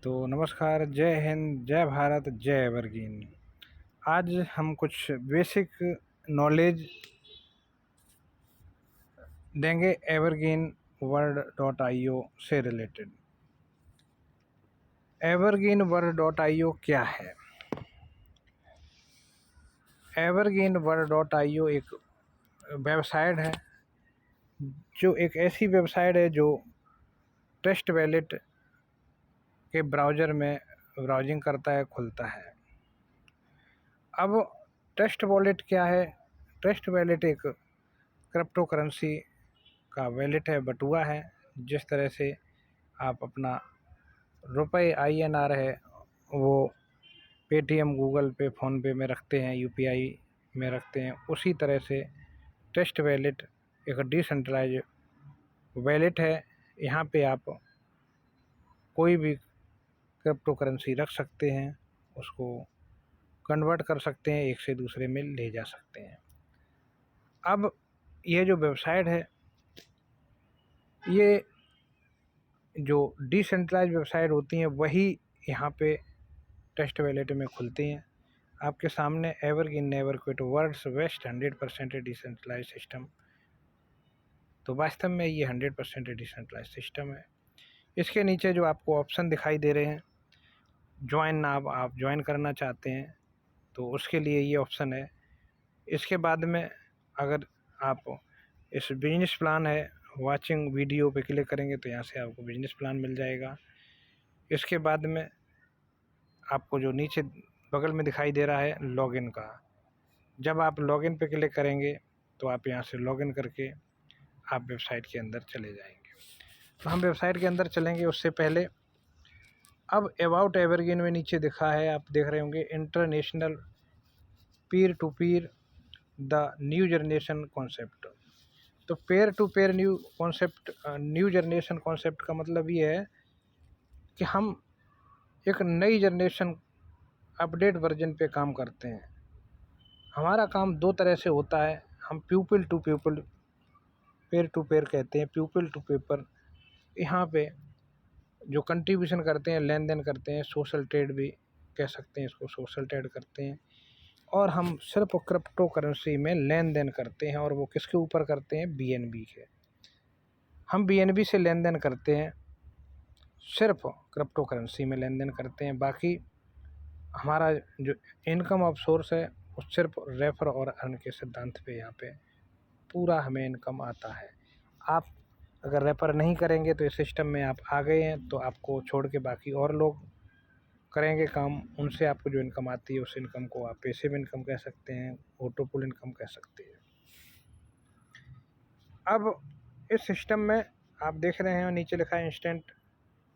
तो नमस्कार, जय हिंद, जय भारत, जय एवरग्रीन। आज हम कुछ बेसिक नॉलेज देंगे Evergreen World dot I O से related. Evergreen World dot I O क्या है? Evergreen World dot I O एक वेबसाइट है, जो एक ऐसी वेबसाइट है जो ट्रस्ट वैलेट के ब्राउज़र में ब्राउजिंग करता है, खुलता है। अब ट्रस्ट वॉलेट क्या है? ट्रस्ट वैलेट एक क्रिप्टो करेंसी का वैलेट है, बटुआ है। जिस तरह से आप अपना रुपए INR है वो पेटीएम, गूगल पे, फ़ोनपे में रखते हैं, UPI में रखते हैं, उसी तरह से ट्रस्ट वैलेट एक डिसेंट्रलाइज वैलेट है। यहाँ पे आप कोई भी क्रिप्टो करेंसी रख सकते हैं, उसको कन्वर्ट कर सकते हैं, एक से दूसरे में ले जा सकते हैं। अब ये जो वेबसाइट है, ये जो डिसेंट्रलाइज वेबसाइट होती हैं वही यहाँ पे ट्रस्ट वैलेट में खुलती हैं। आपके सामने evergreen never quit world's best 100% decentralize system. तो वास्तव में ये 100% डिसेंट्रलाइज सिस्टम है। इसके नीचे जो आपको ऑप्शन दिखाई दे रहे हैं, ज्वाइन, आप ज्वाइन करना चाहते हैं तो उसके लिए ये ऑप्शन है। इसके बाद में अगर आप इस बिजनेस प्लान है, वाचिंग वीडियो पे क्लिक करेंगे तो यहाँ से आपको बिजनेस प्लान मिल जाएगा। इसके बाद में आपको जो नीचे बगल में दिखाई दे रहा है लॉगिन का, जब आप लॉगिन पे क्लिक करेंगे तो आप यहाँ से लॉगिन करके आप वेबसाइट के अंदर चले जाएंगे। तो हम वेबसाइट के अंदर चलेंगे, उससे पहले अब अबाउट एवरग्रीन में नीचे दिखा है, आप देख रहे होंगे, international peer to peer the new generation concept. तो peer to peer new generation concept का मतलब ये है कि हम एक नई जनरेशन अपडेट वर्जन पे काम करते हैं। हमारा काम दो तरह से होता है। हम pupil to pupil, peer to peer कहते हैं, प्यूपिल टू पेपर। यहाँ पे जो कंट्रीब्यूशन करते हैं, लेन देन करते हैं, सोशल ट्रेड भी कह सकते हैं इसको, सोशल ट्रेड करते हैं। और हम सिर्फ क्रिप्टो करेंसी में लेन देन करते हैं, और वो किसके ऊपर करते हैं? BNB के। हम BNB से लेन देन करते हैं, सिर्फ क्रिप्टो करेंसी में लेन देन करते हैं। बाकी हमारा जो इनकम ऑफ सोर्स है वो सिर्फ रेफर और अर्न के सिद्धांत पे यहाँ पे पूरा हमें इनकम आता है। आप अगर रेफर नहीं करेंगे तो इस सिस्टम में आप आ गए हैं तो आपको छोड़ के बाकी और लोग करेंगे काम, उनसे आपको जो इनकम आती है उस इनकम को आप पैसिव इनकम कह सकते हैं, ऑटो पुल इनकम कह सकते हैं। अब इस सिस्टम में आप देख रहे हैं नीचे लिखा है instant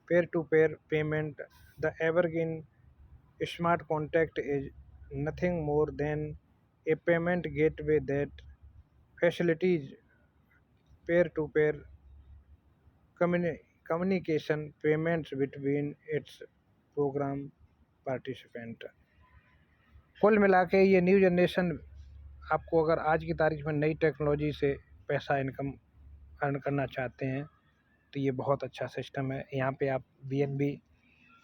peer to peer payment. The evergreen smart contact is nothing more than a payment gateway that facilitates peer to peer communication payments between its program participant. कुल मिला के ये न्यू जनरेशन आपको अगर आज की तारीख में नई टेक्नोलॉजी से पैसा इनकम अर्न करना चाहते हैं तो ये बहुत अच्छा सिस्टम है। यहाँ पे आप BNB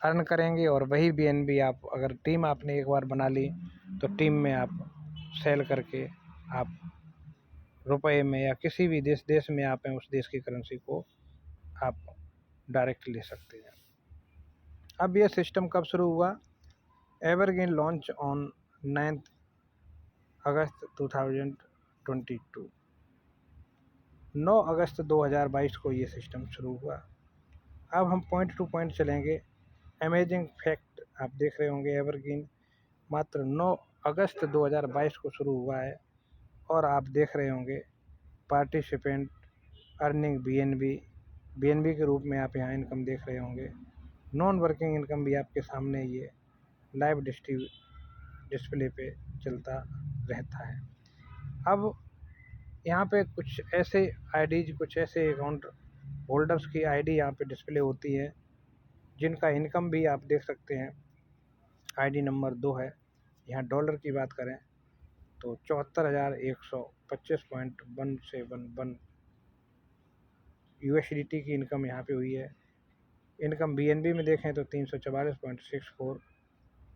अर्न करेंगे, और वही BNB आप अगर टीम आपने एक बार बना ली तो टीम में आप सेल करके आप रुपए में या किसी भी देश में आप हैं उस देश की करेंसी को आप डायरेक्ट ले सकते हैं। अब ये सिस्टम कब शुरू हुआ? एवरग्रीन लॉन्च ऑन 9 अगस्त 2022। 9 अगस्त 2022 को ये सिस्टम शुरू हुआ। अब हम पॉइंट टू पॉइंट चलेंगे। अमेजिंग फैक्ट, आप देख रहे होंगे एवरग्रीन मात्र 9 अगस्त 2022 को शुरू हुआ है, और आप देख रहे होंगे पार्टिसिपेंट अर्निंग BNB के रूप में आप यहाँ इनकम देख रहे होंगे। नॉन वर्किंग इनकम भी आपके सामने ये लाइव डिस्प्ले पे चलता रहता है। अब यहाँ पे कुछ ऐसे आईडीज, कुछ ऐसे अकाउंट होल्डर्स की आईडी यहाँ पे डिस्प्ले होती है जिनका इनकम भी आप देख सकते हैं। आईडी नंबर 2 है। यहाँ डॉलर की बात करें तो 74,125.171 USDT की इनकम यहाँ पे हुई है। इनकम BNB में देखें तो 344.64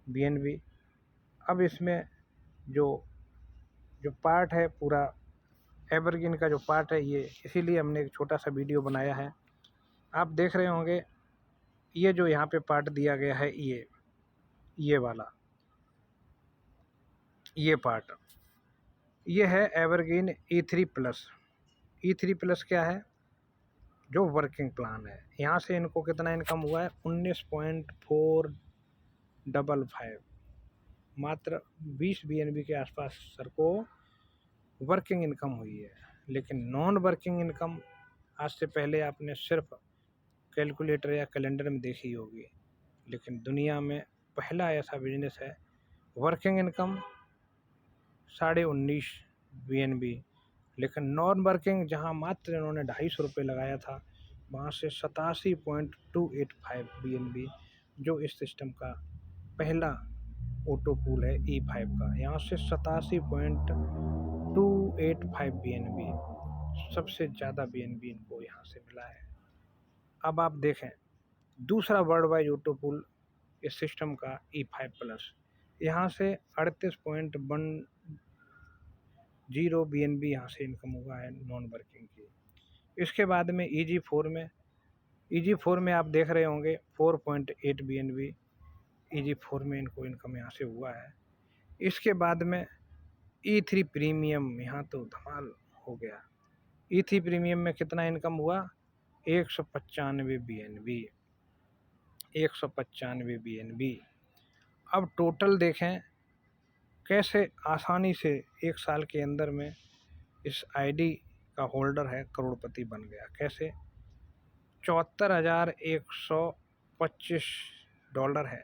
BNB। अब इसमें जो जो पार्ट है पूरा एवरग्रीन का जो पार्ट है, ये इसीलिए हमने एक छोटा सा वीडियो बनाया है। आप देख रहे होंगे ये जो यहाँ पे पार्ट दिया गया है, ये वाला ये पार्ट, ये है एवरग्रीन E3+। E3+ क्या है? जो वर्किंग प्लान है। यहाँ से इनको कितना इनकम हुआ है? 19.455, मात्र 20 BNB के आसपास सर को वर्किंग इनकम हुई है। लेकिन नॉन वर्किंग इनकम आज से पहले आपने सिर्फ कैलकुलेटर या कैलेंडर में देखी होगी, लेकिन दुनिया में पहला ऐसा बिजनेस है वर्किंग इनकम 19.5 BNB। लेकिन नॉन वर्किंग जहां मात्र इन्होंने 250 रुपये लगाया था, वहां से 87.285 BNB, जो इस सिस्टम का पहला ऑटो पूल है E5 का, यहाँ से 87.285 BNB, सबसे ज़्यादा BNB इनको यहाँ से मिला है। अब आप देखें दूसरा वर्ल्ड वाइड ऑटो पूल इस सिस्टम का E5+, यहाँ से 38.10 BNB यहाँ से इनकम हुआ है नॉन वर्किंग की। इसके बाद में EG4 में आप देख रहे होंगे 4.8 BNB EG4 में इनको इनकम यहाँ से हुआ है। इसके बाद में E3 प्रीमियम, यहाँ तो धमाल हो गया। E3 प्रीमियम में कितना इनकम हुआ? 195 BNB, 195 BNB। अब टोटल देखें कैसे आसानी से एक साल के अंदर में इस आईडी का होल्डर है करोड़पति बन गया। कैसे? $74,125 है,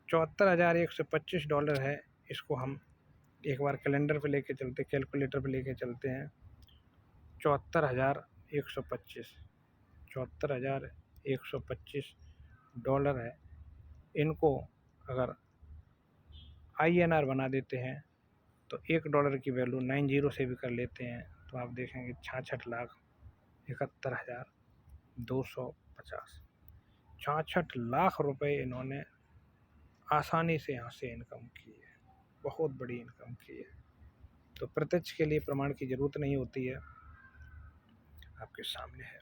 $74,125 है। इसको हम एक बार कैलेंडर पे लेके चलते, कैलकुलेटर पे लेके चलते हैं। 74,125 है। इनको अगर INR बना देते हैं तो $1 की वैल्यू 90 से भी कर लेते हैं तो आप देखेंगे 66,71,250, 66 लाख रुपए इन्होंने आसानी से यहाँ से इनकम की है। बहुत बड़ी इनकम की है। तो प्रत्यक्ष के लिए प्रमाण की ज़रूरत नहीं होती है, आपके सामने है।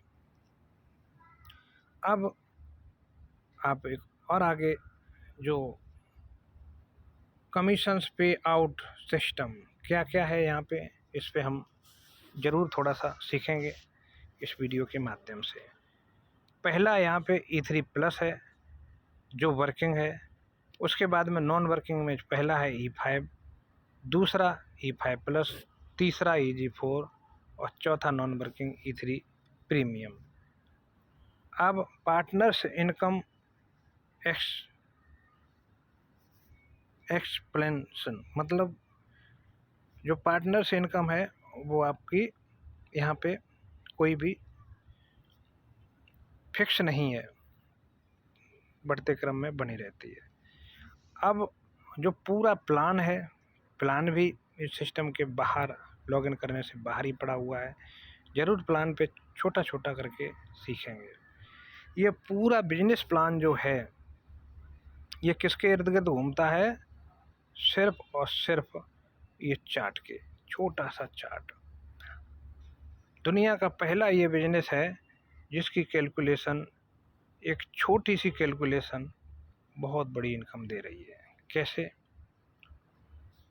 अब आप एक और आगे जो कमीशंस पे आउट सिस्टम क्या क्या है यहाँ पे, इस पे हम ज़रूर थोड़ा सा सीखेंगे इस वीडियो के माध्यम से। पहला यहाँ पे E3+ है जो वर्किंग है। उसके बाद में नॉन वर्किंग में पहला है E5, दूसरा E5+, तीसरा EG4 और चौथा नॉन वर्किंग E3 प्रीमियम। अब पार्टनर्स इनकम एक्सप्लेनेशन, मतलब जो पार्टनर्स इनकम है वो आपकी यहाँ पे कोई भी फिक्स नहीं है, बढ़ते क्रम में बनी रहती है। अब जो पूरा प्लान है, प्लान भी इस सिस्टम के बाहर लॉगिन करने से बाहर ही पड़ा हुआ है। ज़रूर प्लान पे छोटा छोटा करके सीखेंगे। ये पूरा बिजनेस प्लान जो है ये किसके इर्द गिर्द घूमता है? सिर्फ और सिर्फ ये चार्ट के, छोटा सा चार्ट। दुनिया का पहला ये बिजनेस है जिसकी कैलकुलेशन, एक छोटी सी कैलकुलेशन बहुत बड़ी इनकम दे रही है। कैसे?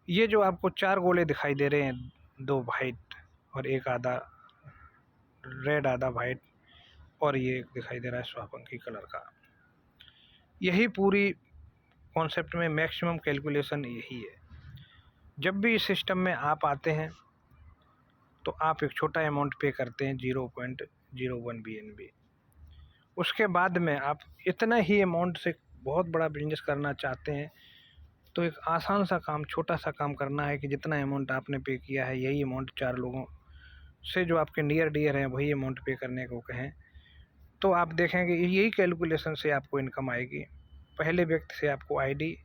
ये जो आपको 4 गोले दिखाई दे रहे हैं, 2 वाइट और एक आधा रेड आधा वाइट, और ये दिखाई दे रहा है स्वापंखी कलर का, यही पूरी कॉन्सेप्ट में मैक्सिमम कैलकुलेशन यही है। जब भी इस सिस्टम में आप आते हैं तो आप एक छोटा अमाउंट पे करते हैं 0.01 BNB। उसके बाद में आप इतना ही अमाउंट से बहुत बड़ा बिजनेस करना चाहते हैं तो एक आसान सा काम, छोटा सा काम करना है कि जितना अमाउंट आपने पे किया है यही अमाउंट 4 लोगों से जो आपके नियर डियर हैं वही अमाउंट पे करने को कहें, तो आप देखेंगे यही कैलकुलेशन से आपको इनकम आएगी। पहले व्यक्ति से आपको आईडी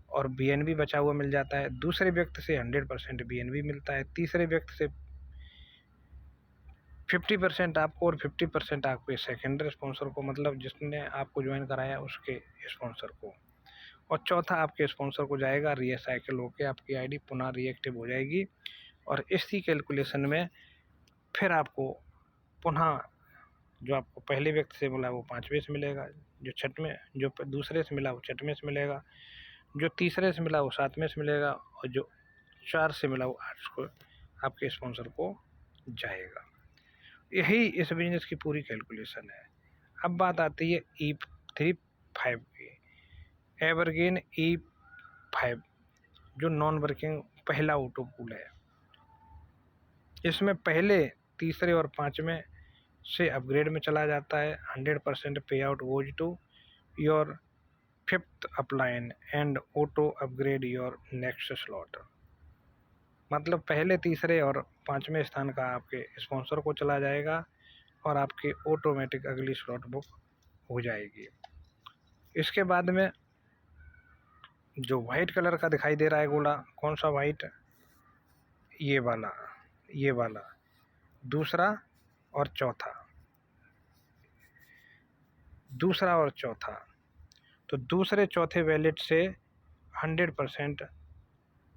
और BNB बचा हुआ मिल जाता है, दूसरे व्यक्ति से 100% BNB मिलता है, तीसरे व्यक्ति से 50% आपको और 50% आपके सेकेंडरी स्पॉन्सर को, मतलब जिसने आपको ज्वाइन कराया उसके स्पॉन्सर को। और चौथा आपके स्पॉन्सर को जाएगा, रीसाइकिल होकर आपकी आईडी पुनः रीएक्टिव हो जाएगी। और इसी कैलकुलेशन में फिर आपको पुनः जो आपको पहले व्यक्ति से मिला वो 5वें से मिलेगा, जो दूसरे से मिला वो 6वें से मिलेगा, जो तीसरे से मिला वो 7वें से मिलेगा, और जो 4 से मिला वो 8 को आपके स्पॉन्सर को जाएगा। यही इस बिजनेस की पूरी कैलकुलेशन है। अब बात आती है E35 की, एवरग्रीन E5 जो नॉन वर्किंग पहला ऑटो पूल है। इसमें पहले, तीसरे और 5वें से अपग्रेड में चला जाता है। 100% pay out goes to your 5th upline and auto upgrade your next slot. मतलब पहले, तीसरे और 5वें स्थान का आपके स्पॉन्सर को चला जाएगा और आपकी ऑटोमेटिक अगली स्लॉट बुक हो जाएगी। इसके बाद में जो वाइट कलर का दिखाई दे रहा है गोला, कौन सा वाइट, ये वाला दूसरा और चौथा। तो दूसरे चौथे वैलेट से 100%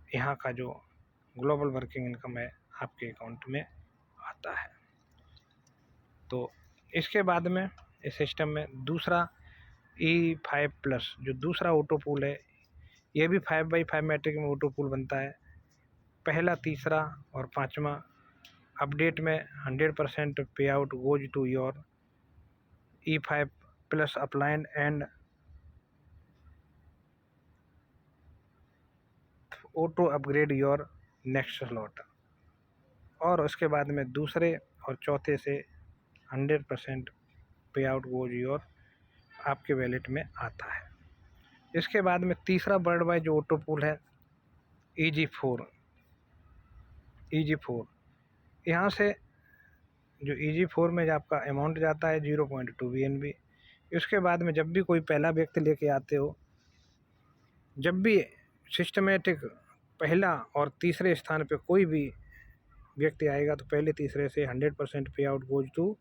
यहाँ का जो ग्लोबल वर्किंग इनकम है आपके अकाउंट में आता है। तो इसके बाद में इस सिस्टम में दूसरा E5+ जो दूसरा ऑटो पूल है, ये भी 5x5 मैट्रिक में ऑटो पूल बनता है। पहला, तीसरा और 5वां अपडेट में 100% pay out goes to your E5+ upline and auto upgrade your next slot. और उसके बाद में दूसरे और चौथे से 100% पे आउट गोज योर आपके वैलेट में आता है। इसके बाद में तीसरा वर्ल्ड वाइड जो ऑटो पूल है EG4, यहाँ से जो EG4 में आपका अमाउंट जाता है 0.2 BNB। इसके बाद में जब भी कोई पहला व्यक्ति लेके आते हो, जब भी सिस्टमेटिक पहला और तीसरे स्थान पे कोई भी व्यक्ति आएगा तो पहले तीसरे से 100% pay out goes to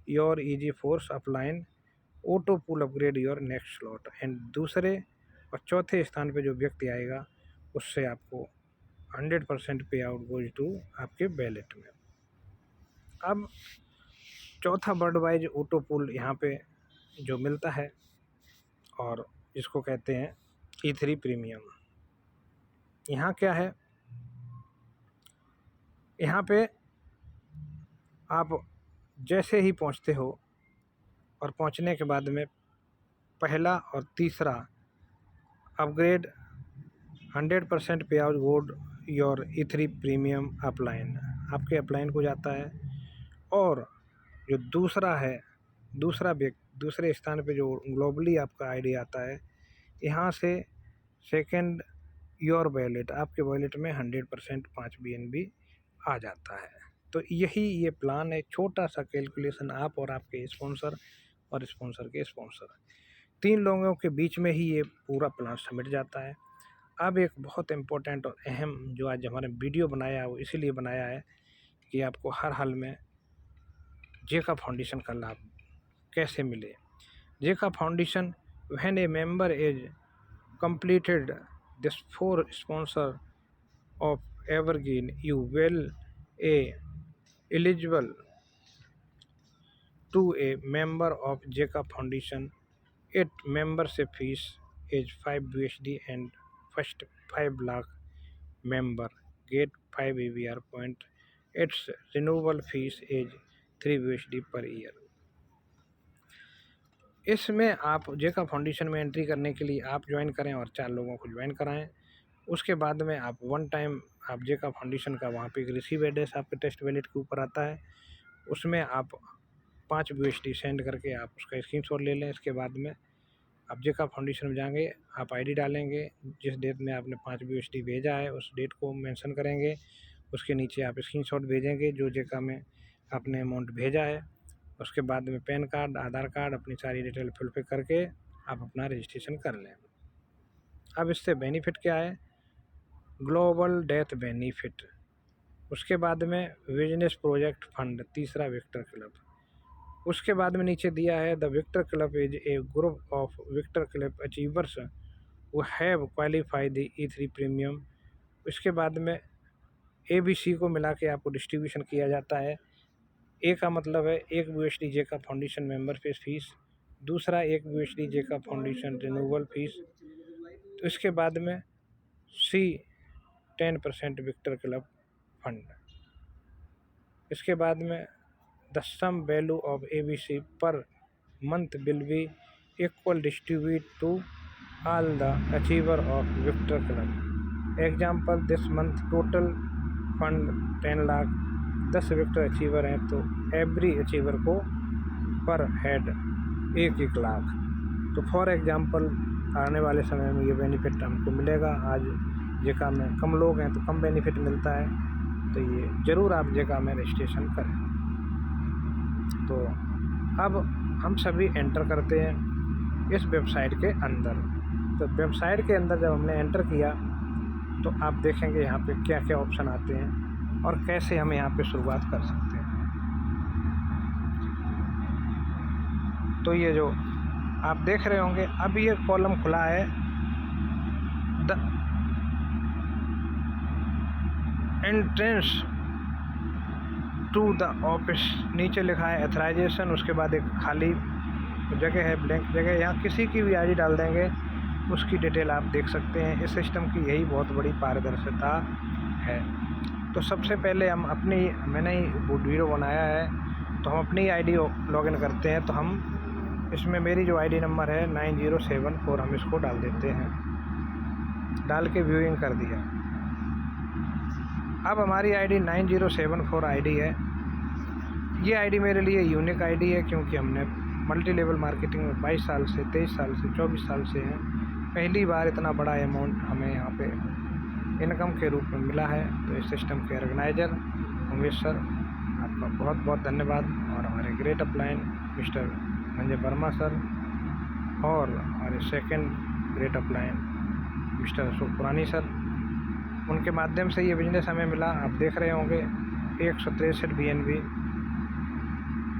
your EG4 upline auto pool upgrade your next slot. And दूसरे और चौथे स्थान पे जो व्यक्ति आएगा उससे आपको 100% पे आउट गोज टू आपके वैलेट में। अब चौथा वर्ल्ड वाइड ऑटो पूल यहाँ पे जो मिलता है और इसको कहते हैं E3 प्रीमियम। यहाँ क्या है, यहाँ पे आप जैसे ही पहुँचते हो और पहुँचने के बाद में पहला और तीसरा अपग्रेड 100% पे आउट गोड योर E3 प्रीमियम अपलाइन आपके अपलाइन को जाता है। और जो दूसरा है, दूसरे स्थान पे जो ग्लोबली आपका आईडी आता है, यहाँ से सेकंड योर वैलेट आपके वैलेट में 100% 5 BNB आ जाता है। तो यही ये प्लान है, छोटा सा कैलकुलेशन। आप और आपके स्पॉन्सर और स्पॉन्सर के स्पॉन्सर, 3 लोगों के बीच में ही ये पूरा प्लान समिट जाता है। अब एक बहुत इम्पोर्टेंट और अहम जो आज हमारे वीडियो बनाया है वो इसीलिए बनाया है कि आपको हर हाल में जेका फाउंडेशन का लाभ कैसे मिले। जेका foundation, when A member is completed this 4 sponsor of evergreen, you will a eligible to a member of Jeka Foundation. Its membership fees is 5 USD and first 5 lakh member get 5 AVR point. Its renewal fees is 3 USD per year. इसमें आप जेका foundation में entry करने के लिए आप join करें और 4 लोगों को ज्वाइन कराएं। उसके बाद में आप वन टाइम आप जेका फाउंडेशन का वहाँ पे एक रिसीव एड्रेस आपके टेस्ट वैलेट के ऊपर आता है, उसमें आप 5 USD सेंड करके आप उसका स्क्रीनशॉट ले लें। इसके बाद में आप जेका फाउंडेशन में जाएंगे, आप आईडी डालेंगे, जिस डेट में आपने 5 USD भेजा है उस डेट को मेंशन करेंगे, उसके नीचे आप स्क्रीनशॉट भेजेंगे जो जेका में आपने अमाउंट भेजा है। उसके बाद में पैन कार्ड, आधार कार्ड, अपनी सारी डिटेल फिल करके आप अपना रजिस्ट्रेशन कर लें। अब इससे बेनिफिट क्या है, ग्लोबल डेथ बेनिफिट। उसके बाद में बिजनेस प्रोजेक्ट फंड, तीसरा विक्टर क्लब। उसके बाद में नीचे दिया है the Victor Club is a group of Victor Club achievers who have qualify the E3 premium. उसके बाद में ABC को मिला के आपको डिस्ट्रीब्यूशन किया जाता है। ए का मतलब है 1 USDJ का फाउंडेशन मेंबर फीस, दूसरा 1 USDJ का फाउंडेशन रिन्यूअल फीस। तो इसके बाद में C 10% विक्टर क्लब फंड। इसके बाद में the sum value of ABC per month will be equal distribute to all the achiever of Victor club. Example this month total fund 10 lakh, 10 Victor achiever हैं तो every achiever को पर head 1 lakh. तो for example आने वाले समय में ये बेनिफिट हमको मिलेगा। आज जेका में कम लोग हैं तो कम बेनिफिट मिलता है, तो ये ज़रूर आप जेका में रजिस्ट्रेशन करें। तो अब हम सभी एंटर करते हैं इस वेबसाइट के अंदर। तो वेबसाइट के अंदर जब हमने एंटर किया तो आप देखेंगे यहाँ पे क्या क्या ऑप्शन आते हैं और कैसे हम यहाँ पे शुरुआत कर सकते हैं। तो ये जो आप देख रहे होंगे अब ये कॉलम खुला है the entrance to the office, नीचे लिखा है एथराइजेशन। उसके बाद एक खाली जगह है, ब्लैंक जगह, यहाँ किसी की भी ID डाल देंगे उसकी डिटेल आप देख सकते हैं। इस सिस्टम की यही बहुत बड़ी पारदर्शिता है। तो सबसे पहले हम मैंने ही वीडियो बनाया है तो हम अपनी ID लॉगिन करते हैं। तो हम इसमें मेरी जो ID नंबर है 9074, हम इसको डाल देते हैं। डाल के व्यूइंग कर दिया। अब हमारी ID 9074 ID है। ये ID मेरे लिए यूनिक ID है क्योंकि हमने मल्टी लेवल मार्केटिंग में 22 साल से, 23 साल से, 24 साल से हैं। पहली बार इतना बड़ा अमाउंट हमें यहाँ पे इनकम के रूप में मिला है। तो इस सिस्टम के ऑर्गेनाइज़र उमेश सर, आपका बहुत बहुत धन्यवाद। और हमारे great upline mister Sanjay Verma sir और हमारे second great upline mister Ashok पुरानी सर, उनके माध्यम से ये बिजनेस हमें मिला। आप देख रहे होंगे 163 BNB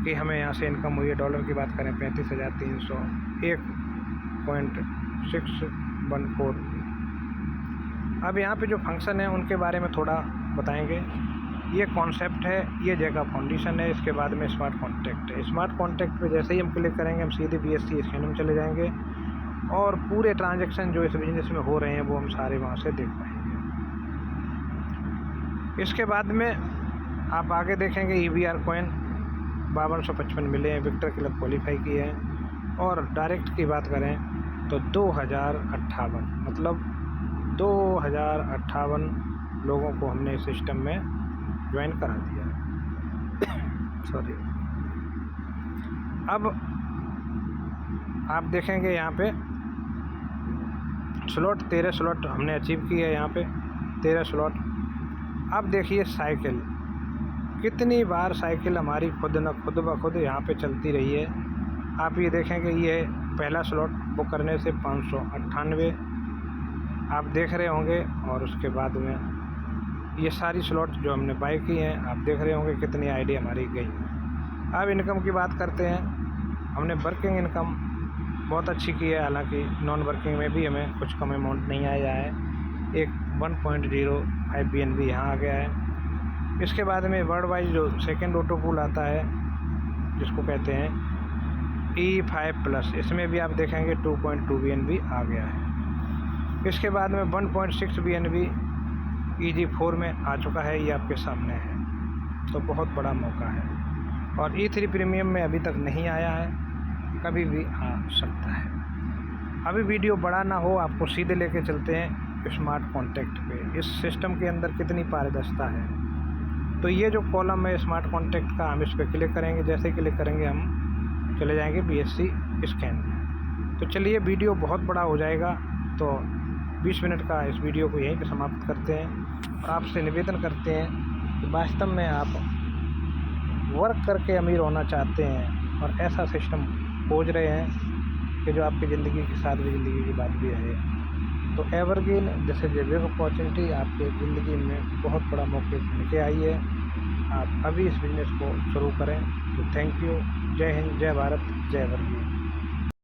की हमें यहाँ से इनकम हुई है। डॉलर की बात करें 35,301.614। अब यहाँ पे जो फंक्शन है उनके बारे में थोड़ा बताएंगे। ये कॉन्सेप्ट है, ये जगह फाउंडेशन है। इसके बाद में स्मार्ट कॉन्टैक्ट है। स्मार्ट कॉन्टैक्ट पे जैसे ही हम क्लिक करेंगे हम सीधे BSC स्कैन में चले जाएंगे और पूरे ट्रांजैक्शन जो इस बिजनेस में हो रहे हैं वो हम सारे वहाँ से देख पाएंगे। इसके बाद में आप आगे देखेंगे EBR कॉइन 5255 मिले हैं, विक्टर क्लब क्वालिफाई किए हैं। और डायरेक्ट की बात करें तो 2058, मतलब 2058 लोगों को हमने इस सिस्टम में ज्वाइन करा दिया है। सॉरी। अब आप देखेंगे यहाँ पे स्लॉट 13 स्लॉट हमने अचीव किए हैं, यहाँ पे 13 स्लॉट। अब देखिए साइकिल, कितनी बार साइकिल हमारी खुद ब खुद यहाँ पे चलती रही है। आप ये देखेंगे ये पहला स्लॉट बुक करने से 598 आप देख रहे होंगे। और उसके बाद में ये सारी स्लॉट जो हमने बाय की हैं आप देख रहे होंगे कितनी ID हमारी गई। अब इनकम की बात करते हैं। हमने वर्किंग इनकम बहुत अच्छी की है, हालांकि नॉन वर्किंग में भी हमें कुछ कम अमाउंट नहीं आया है। एक 1.05 BNB यहाँ आ गया है। इसके बाद में वर्ल्ड वाइज जो सेकेंड ऑटो पूल आता है जिसको कहते हैं E5+, इसमें भी आप देखेंगे 2.2 BNB आ गया है। इसके बाद में 1.6 BNB EG4 में आ चुका है, ये आपके सामने है। तो बहुत बड़ा मौका है। और E3 प्रीमियम में अभी तक नहीं आया है, कभी भी आ सकता है। अभी वीडियो बड़ा ना हो, आपको सीधे लेके चलते हैं स्मार्ट कॉन्टैक्ट पे। इस सिस्टम के अंदर कितनी पारदर्शिता है। तो ये जो कॉलम है स्मार्ट कॉन्टैक्ट का, हम इस पर क्लिक करेंगे। जैसे ही क्लिक करेंगे हम चले जाएंगे BSC स्कैन में। तो चलिए, वीडियो बहुत बड़ा हो जाएगा तो 20 मिनट का इस वीडियो को यहीं पे समाप्त करते हैं। और आपसे निवेदन करते हैं कि वास्तव में आप वर्क करके अमीर होना चाहते हैं और ऐसा सिस्टम खोज रहे हैं कि जो आपकी ज़िंदगी के साथ भी ज़िंदगी की बात भी है, तो तो evergreen this is a big opportunity, आपके ज़िंदगी में बहुत बड़ा मौके लेके आई है। आप अभी इस बिज़नेस को शुरू करें। तो थैंक यू। जय हिंद, जय भारत, जय एवरग्रीन।